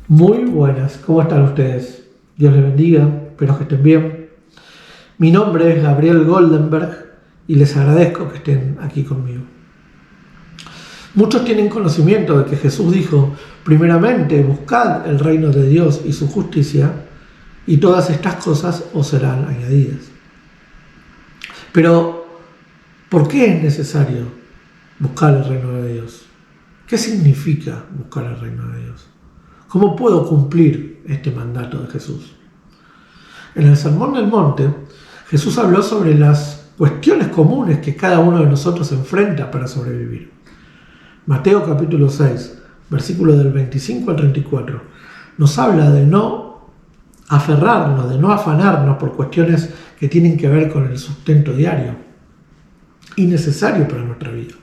Muy buenas, ¿cómo están ustedes? Dios les bendiga, espero que estén bien. Mi nombre es Gabriel Goldenberg y les agradezco que estén aquí conmigo. Muchos tienen conocimiento de que Jesús dijo, primeramente buscad el reino de Dios y su justicia, y todas estas cosas os serán añadidas. Pero, ¿por qué es necesario buscar el reino de Dios? ¿Qué significa buscar el reino de Dios? ¿Cómo puedo cumplir este mandato de Jesús? En el Sermón del Monte, Jesús habló sobre las cuestiones comunes que cada uno de nosotros enfrenta para sobrevivir. Mateo capítulo 6, versículos del 25 al 34, nos habla de no aferrarnos, de no afanarnos por cuestiones que tienen que ver con el sustento diario y necesario para nuestra vida.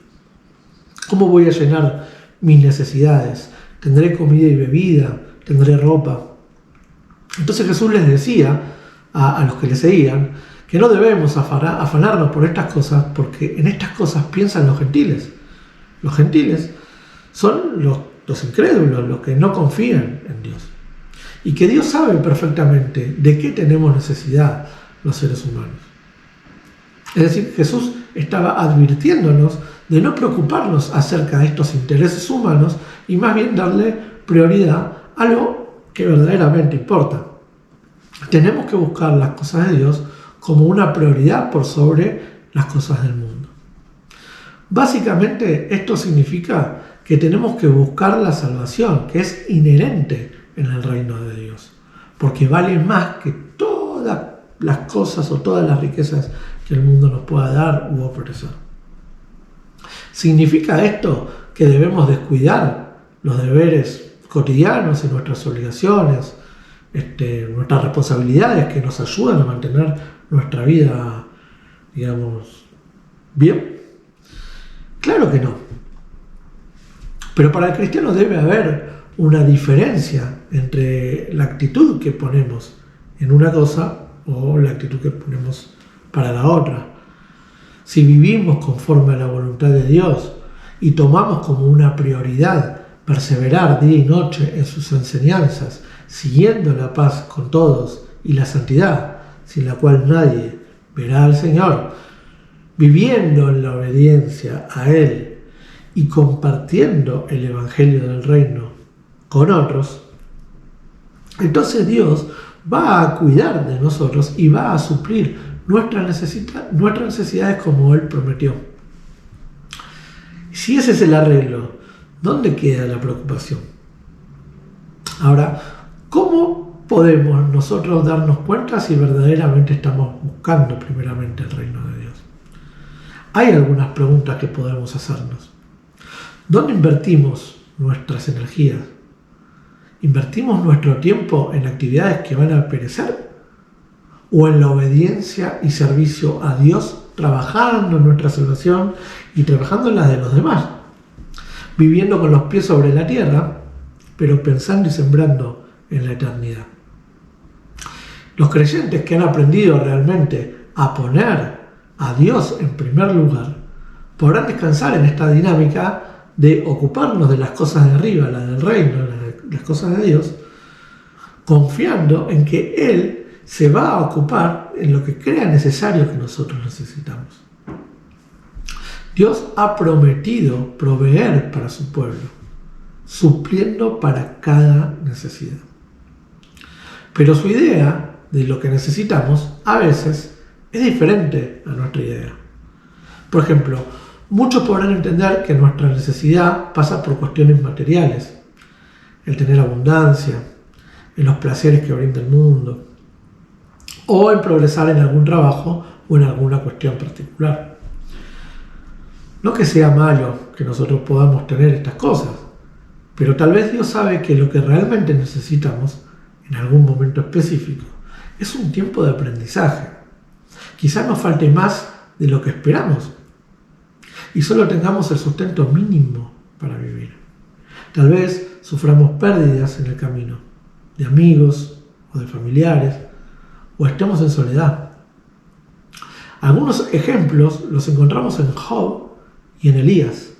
¿Cómo voy a llenar mis necesidades? ¿Tendré comida y bebida? ¿Tendré ropa? Entonces Jesús les decía a los que le seguían que no debemos afanarnos por estas cosas, porque en estas cosas piensan los gentiles. Los gentiles son los incrédulos, los que no confían en Dios. Y que Dios sabe perfectamente de qué tenemos necesidad los seres humanos. Es decir, Jesús estaba advirtiéndonos de no preocuparnos acerca de estos intereses humanos y más bien darle prioridad a lo que verdaderamente importa. Tenemos que buscar las cosas de Dios como una prioridad por sobre las cosas del mundo. Básicamente esto significa que tenemos que buscar la salvación, que es inherente en el reino de Dios, porque vale más que todas las cosas o todas las riquezas que el mundo nos pueda dar u ofrecer. ¿Significa esto que debemos descuidar los deberes cotidianos y nuestras obligaciones, nuestras responsabilidades que nos ayudan a mantener nuestra vida, bien? Claro que no. Pero para el cristiano debe haber una diferencia entre la actitud que ponemos en una cosa o la actitud que ponemos para la otra. Si vivimos conforme a la voluntad de Dios y tomamos como una prioridad perseverar día y noche en sus enseñanzas, siguiendo la paz con todos y la santidad, sin la cual nadie verá al Señor, viviendo en la obediencia a Él y compartiendo el Evangelio del Reino con otros, entonces Dios va a cuidar de nosotros y va a suplir nuestras necesidades como Él prometió. Si ese es el arreglo, ¿dónde queda la preocupación? Ahora, ¿cómo podemos nosotros darnos cuenta si verdaderamente estamos buscando primeramente el reino de Dios? Hay algunas preguntas que podemos hacernos. ¿Dónde invertimos nuestras energías? ¿Invertimos nuestro tiempo en actividades que van a perecer? ¿O en la obediencia y servicio a Dios, trabajando en nuestra salvación y trabajando en la de los demás? Viviendo con los pies sobre la tierra, pero pensando y sembrando en la eternidad. Los creyentes que han aprendido realmente a poner a Dios en primer lugar, podrán descansar en esta dinámica de ocuparnos de las cosas de arriba, las del reino, las cosas de Dios, confiando en que Él se va a ocupar en lo que crea necesario que nosotros necesitamos. Dios ha prometido proveer para su pueblo, supliendo para cada necesidad. Pero su idea de lo que necesitamos a veces es diferente a nuestra idea. Por ejemplo, muchos podrán entender que nuestra necesidad pasa por cuestiones materiales, el tener abundancia, en los placeres que brinda el mundo, o en progresar en algún trabajo o en alguna cuestión particular. No que sea malo que nosotros podamos tener estas cosas, pero tal vez Dios sabe que lo que realmente necesitamos en algún momento específico es un tiempo de aprendizaje. Quizás nos falte más de lo que esperamos y solo tengamos el sustento mínimo para vivir. Tal vez suframos pérdidas en el camino, de amigos o de familiares, o estemos en soledad. Algunos ejemplos los encontramos en Job y en Elías.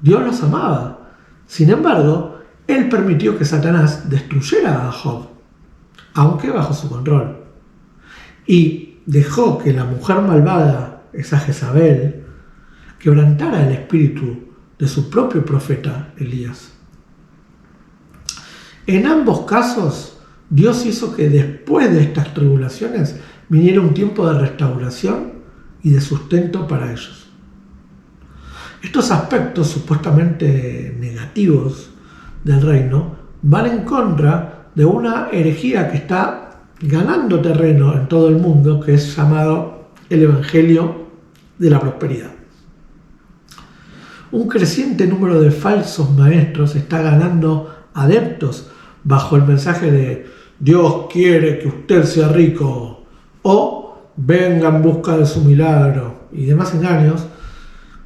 Dios los amaba. Sin embargo, Él permitió que Satanás destruyera a Job, aunque bajo su control. Y dejó que la mujer malvada, esa Jezabel, quebrantara el espíritu de su propio profeta Elías. En ambos casos, Dios hizo que después de estas tribulaciones viniera un tiempo de restauración y de sustento para ellos. Estos aspectos supuestamente negativos del reino van en contra de una herejía que está ganando terreno en todo el mundo, que es llamado el Evangelio de la Prosperidad. Un creciente número de falsos maestros está ganando adeptos bajo el mensaje de Dios quiere que usted sea rico o venga en busca de su milagro y demás engaños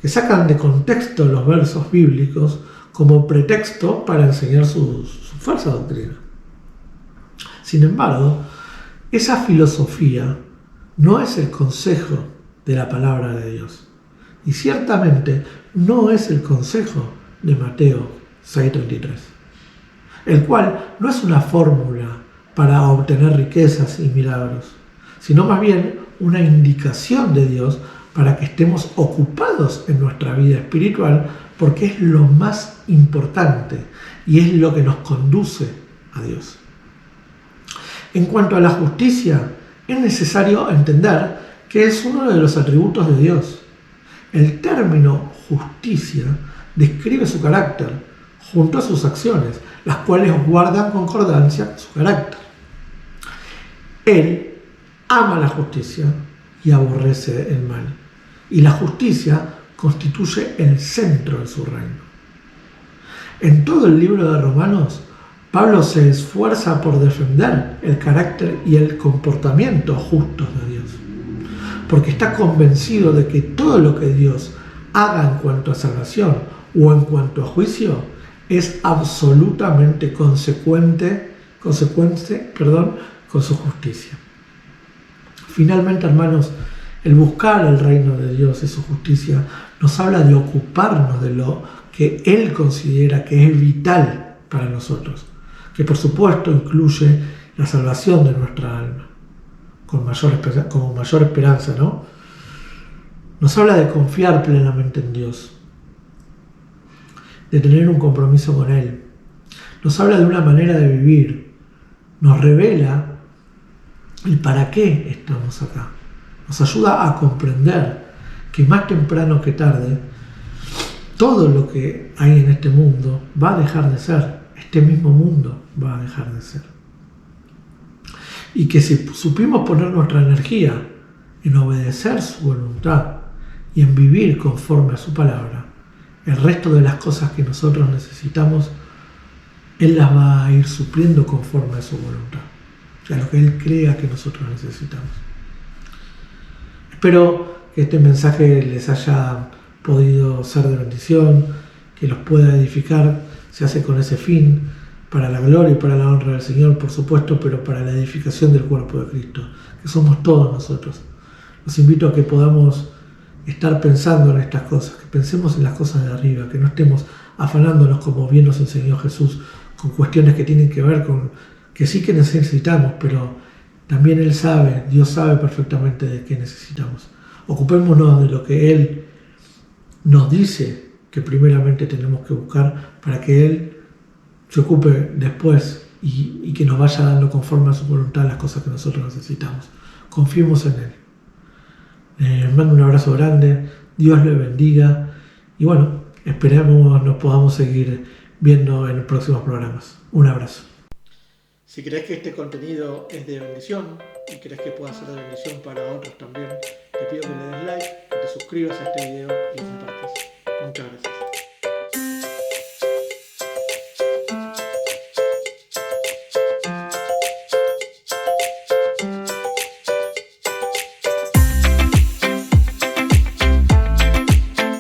que sacan de contexto los versos bíblicos como pretexto para enseñar su falsa doctrina. Sin embargo, esa filosofía no es el consejo de la palabra de Dios y ciertamente no es el consejo de Mateo 6:33, el cual no es una fórmula para obtener riquezas y milagros, sino más bien una indicación de Dios para que estemos ocupados en nuestra vida espiritual, porque es lo más importante y es lo que nos conduce a Dios. En cuanto a la justicia, es necesario entender que es uno de los atributos de Dios. El término justicia describe su carácter junto a sus acciones, las cuales guardan concordancia con su carácter. Él ama la justicia y aborrece el mal, y la justicia constituye el centro de su reino. En todo el libro de Romanos, Pablo se esfuerza por defender el carácter y el comportamiento justos de Dios, porque está convencido de que todo lo que Dios haga en cuanto a salvación o en cuanto a juicio es absolutamente consecuente con su justicia. Finalmente, hermanos, el buscar el reino de Dios y su justicia nos habla de ocuparnos de lo que Él considera que es vital para nosotros, que por supuesto incluye la salvación de nuestra alma, con mayor esperanza, ¿no? Nos habla de confiar plenamente en Dios, de tener un compromiso con Él. Nos habla de una manera de vivir, nos revela el para qué estamos acá. Nos ayuda a comprender que más temprano que tarde todo lo que hay en este mundo va a dejar de ser. Este mismo mundo va a dejar de ser. Y que si supimos poner nuestra energía en obedecer su voluntad y en vivir conforme a su palabra, el resto de las cosas que nosotros necesitamos, Él las va a ir supliendo conforme a su voluntad. O sea, lo que Él crea que nosotros necesitamos. Espero que este mensaje les haya podido ser de bendición, que los pueda edificar. Se hace con ese fin, para la gloria y para la honra del Señor, por supuesto, pero para la edificación del cuerpo de Cristo, que somos todos nosotros. Los invito a que podamos estar pensando en estas cosas, que pensemos en las cosas de arriba, que no estemos afanándonos como bien nos enseñó Jesús, con cuestiones que tienen que ver con que sí que necesitamos, pero también Él sabe, Dios sabe perfectamente de qué necesitamos. Ocupémonos de lo que Él nos dice que primeramente tenemos que buscar para que Él se ocupe después y que nos vaya dando conforme a su voluntad las cosas que nosotros necesitamos. Confiemos en Él. Les mando un abrazo grande, Dios le bendiga y bueno, esperemos nos podamos seguir viendo en los próximos programas. Un abrazo. Si crees que este contenido es de bendición y crees que pueda ser de bendición para otros también, te pido que le des like, que te suscribas a este video y lo compartas.